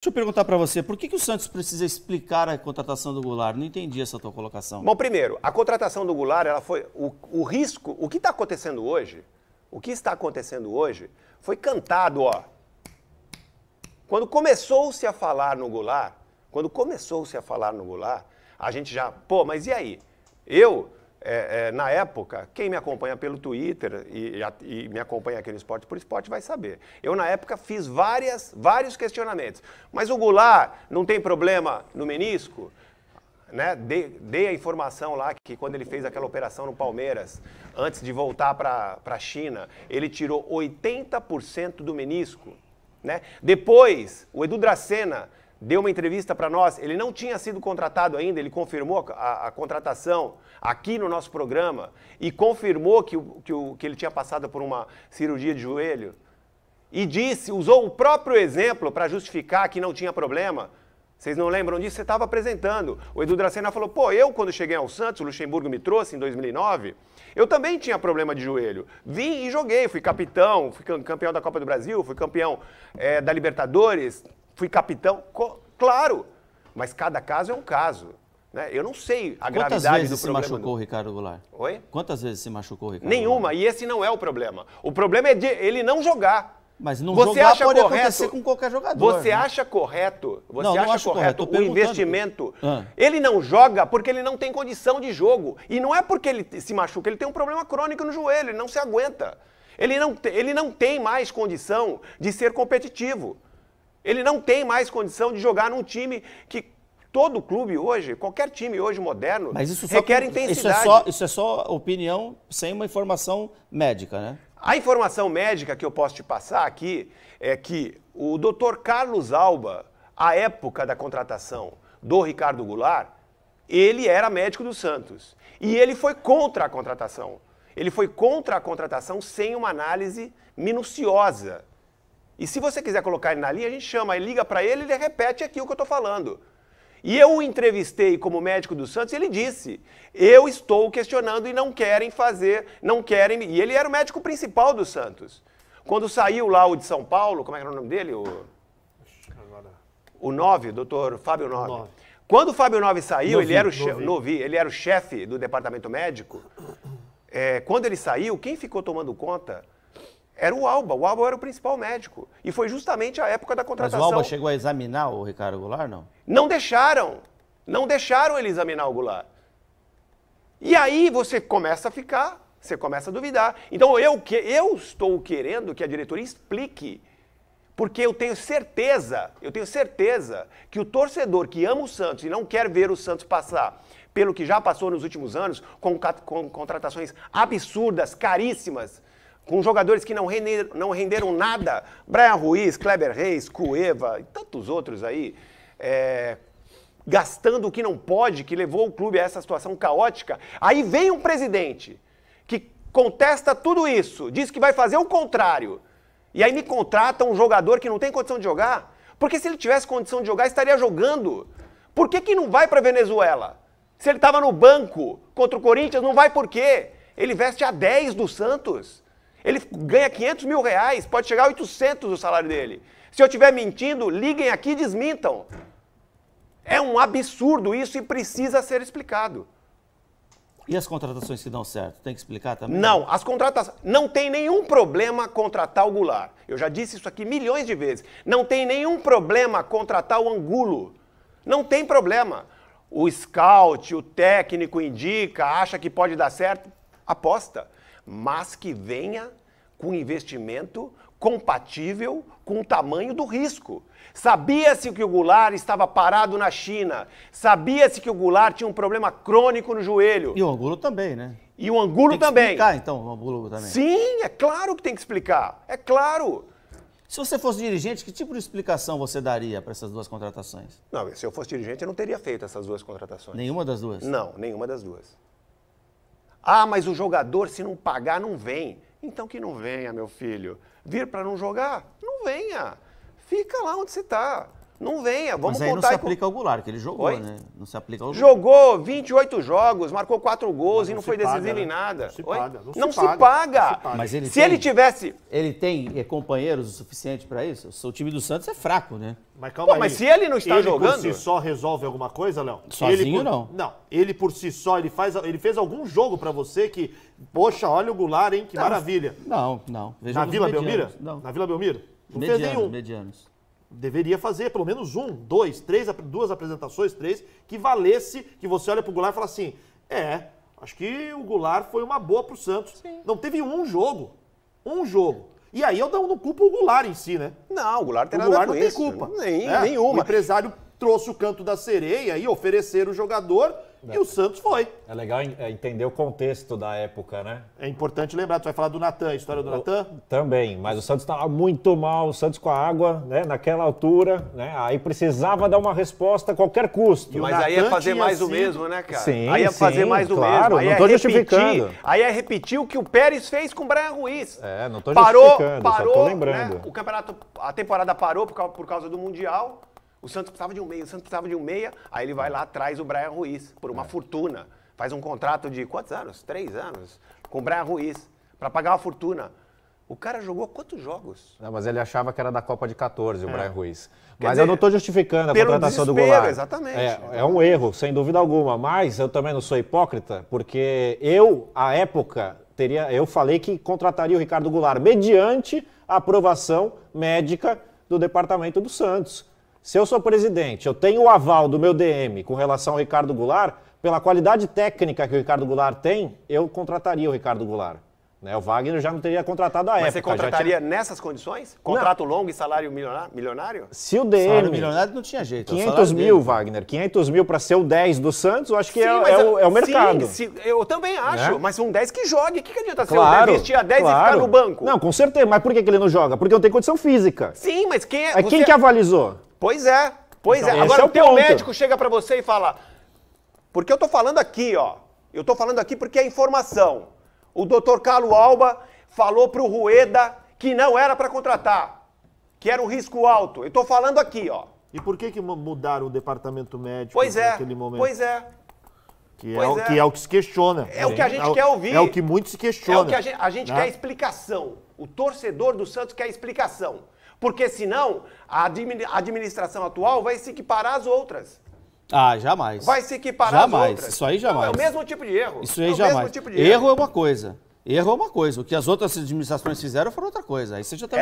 Deixa eu perguntar para você, por que o Santos precisa explicar a contratação do Goulart? Não entendi essa tua colocação. Bom, primeiro, a contratação do Goulart, ela foi o risco, o que está acontecendo hoje, foi cantado, ó. Quando começou-se a falar no Goulart, a gente já, pô, mas e aí? Na época, quem me acompanha pelo Twitter e me acompanha aqui no Esporte por Esporte vai saber. Eu, na época, fiz vários questionamentos. Mas o Goulart não tem problema no menisco? Né? Dei a informação lá que quando ele fez aquela operação no Palmeiras, antes de voltar para a China, ele tirou 80% do menisco. Né? Depois, o Edu Dracena deu uma entrevista para nós, ele não tinha sido contratado ainda, ele confirmou a contratação aqui no nosso programa e confirmou que ele tinha passado por uma cirurgia de joelho e usou o próprio exemplo para justificar que não tinha problema. Vocês não lembram disso? Você estava apresentando. O Edu Dracena falou, pô, eu quando cheguei ao Santos, o Luxemburgo me trouxe em 2009, eu também tinha problema de joelho. Vim e joguei, fui capitão, fui campeão da Copa do Brasil, fui campeão da Libertadores, fui capitão, claro, mas cada caso é um caso. Né? Eu não sei a gravidade do problema. Quantas vezes se machucou o Ricardo Goulart? Oi? Quantas vezes se machucou o Ricardo Nenhuma, Goulart? e esse não é o problema. O problema é de ele não jogar. Mas não você jogar acha pode correto, acontecer com qualquer jogador. Você né? acha correto? Você não acha correto o investimento? Ele não joga porque ele não tem condição de jogo. E não é porque ele se machuca, ele tem um problema crônico no joelho, ele não se aguenta. Ele não tem mais condição de ser competitivo. Ele não tem mais condição de jogar num time que todo clube hoje, qualquer time hoje moderno, requer intensidade. Isso é só opinião sem uma informação médica, né? A informação médica que eu posso te passar aqui é que o Dr. Carlos Alba, à época da contratação do Ricardo Goulart, ele era médico do Santos. E ele foi contra a contratação. Ele foi contra a contratação sem uma análise minuciosa. E se você quiser colocar ele na linha, a gente chama, ele liga para ele, ele repete aqui o que eu estou falando. E eu o entrevistei como médico do Santos e ele disse, eu estou questionando e não querem fazer, e ele era o médico principal do Santos. Quando saiu lá o de São Paulo, como é que era o nome dele? O 9, o doutor Fábio 9. Quando o Fábio 9 saiu, ele era o chefe do departamento médico, quando ele saiu, quem ficou tomando conta era o Alba era o principal médico. E foi justamente a época da contratação. Mas o Alba chegou a examinar o Ricardo Goulart, não? Não deixaram ele examinar o Goulart. E aí você começa a duvidar. Então eu estou querendo que a diretoria explique, porque eu tenho certeza que o torcedor que ama o Santos e não quer ver o Santos passar pelo que já passou nos últimos anos, com contratações absurdas, caríssimas, com jogadores que não renderam nada, Brian Ruiz, Kleber Reis, Cueva e tantos outros aí, gastando o que não pode, que levou o clube a essa situação caótica. Aí vem um presidente que contesta tudo isso, diz que vai fazer o contrário, e aí me contrata um jogador que não tem condição de jogar, porque se ele tivesse condição de jogar, estaria jogando. Por que não vai para a Venezuela? Se ele estava no banco contra o Corinthians, não vai por quê? Ele veste a 10 do Santos. Ele ganha 500 mil reais, pode chegar a 800 o salário dele. Se eu estiver mentindo, liguem aqui e desmintam. É um absurdo isso e precisa ser explicado. E as contratações que dão certo? Tem que explicar também? Não, as contratações... Não tem nenhum problema contratar o Goulart. Eu já disse isso aqui milhões de vezes. Não tem nenhum problema contratar o Angulo. Não tem problema. O scout, o técnico indica, acha que pode dar certo, aposta. Mas que venha com investimento compatível com o tamanho do risco. Sabia-se que o Goulart estava parado na China, sabia-se que o Goulart tinha um problema crônico no joelho. E o Angulo também, né? E o Angulo também. Tem que explicar, então, o Angulo também. Sim, é claro que tem que explicar, é claro. Se você fosse dirigente, que tipo de explicação você daria para essas duas contratações? Não, se eu fosse dirigente, eu não teria feito essas duas contratações. Nenhuma das duas? Não, nenhuma das duas. Ah, mas o jogador, se não pagar, não vem. Então que não venha, meu filho. Vir para não jogar? Não venha. Fica lá onde você está. Não venha, vamos Mas aí não contar. se aplica ao Goulart, que ele jogou, Oi? né? Não se aplica ao Jogou 28 jogos, marcou 4 gols e não foi paga, decisivo né? em nada. Não se Oi? paga, Não se paga. Mas ele Se tem- ele tivesse... Ele tem companheiros o suficiente para isso? O time do Santos é fraco, né? Mas calma Pô, aí. mas se ele não está Ele jogando... por si só resolve alguma coisa, Léo? Sozinho, não. Não, ele por si só, ele fez algum jogo pra você que, poxa, olha o Goulart, hein, que maravilha. Não. Veja Na os Vila medianos. Belmiro? Não. Na Vila Belmiro? Não fez nenhum. Medianos. Deveria fazer pelo menos um, dois, três, duas apresentações, três, que valesse, que você olha pro Goulart e fala assim, acho que o Goulart foi uma boa pro Santos. Sim. Não teve um jogo. E aí eu não culpo o Goulart em si, né? Não, o Goulart tem O nada a Goulart ver não com tem isso. culpa. Nenhuma. O empresário trouxe o canto da sereia e ofereceram o jogador e o Santos foi. É legal entender o contexto da época, né? É importante lembrar, tu vai falar do Natan, a história do Natan? Também, mas o Santos estava muito mal, o Santos com a água, né, naquela altura, né? Aí precisava dar uma resposta a qualquer custo. E o Mas aí é Natan fazer tinha mais do sido- mesmo, né, cara? Sim, aí é fazer sim, mais do claro, mesmo. Aí não é tô repetir, justificando. aí é repetir o que o Pérez fez com o Brian Ruiz. É, não tô justificando, só tô lembrando. Né, o campeonato, a temporada parou por causa do Mundial. O Santos precisava de um meia, aí ele vai lá atrás o Brian Ruiz, por uma fortuna. Faz um contrato de quantos anos? 3 anos, com o Brian Ruiz, para pagar uma fortuna. O cara jogou quantos jogos? Não, mas ele achava que era da Copa de 14, o Brian Ruiz. Mas dizer, eu não estou justificando a pelo contratação do desespero, Goulart. exatamente. É um erro, sem dúvida alguma. Mas eu também não sou hipócrita, porque eu, à época, eu falei que contrataria o Ricardo Goulart mediante a aprovação médica do departamento do Santos. Se eu sou presidente, eu tenho o aval do meu DM com relação ao Ricardo Goulart, pela qualidade técnica que o Ricardo Goulart tem, eu contrataria o Ricardo Goulart. Né? O Wagner já não teria contratado à época. Mas você contrataria nessas condições? Contrato longo e salário milionário? Se o Salário DM... milionário não tinha jeito. 500 mil, Wagner. 500 mil para ser o 10 do Santos, eu acho que Sim, é o mercado. Sim, eu também acho, Né? mas são 10 que jogue. O que adianta ser Claro, o 10, vestir a 10 e claro. ficar no banco? Não, com certeza. Mas por que ele não joga? Porque não tem condição física. Sim, mas quem é... Aí quem que avalizou? Pois é. Então, esse Agora é o o teu ponto. médico chega pra você e fala... Porque eu tô falando aqui, ó. Eu tô falando aqui porque é informação. O doutor Carlos Alba falou pro Rueda que não era pra contratar. Que era um risco alto. Eu tô falando aqui, ó. E por que mudaram o departamento médico Pois é, naquele momento? pois é. Que pois é, é. que é o que se questiona. É o que a gente quer ouvir. É o que muito se questiona. É o que a gente né? quer explicação. O torcedor do Santos quer explicação. Porque senão a administração atual vai se equiparar às outras. Ah, jamais. Vai se equiparar às Jamais. outras. Isso aí jamais. Não, é o mesmo tipo de erro. Isso aí é o jamais. mesmo tipo de erro. Erro é uma coisa. Erro é uma coisa. O que as outras administrações fizeram foi outra coisa. Aí você já tá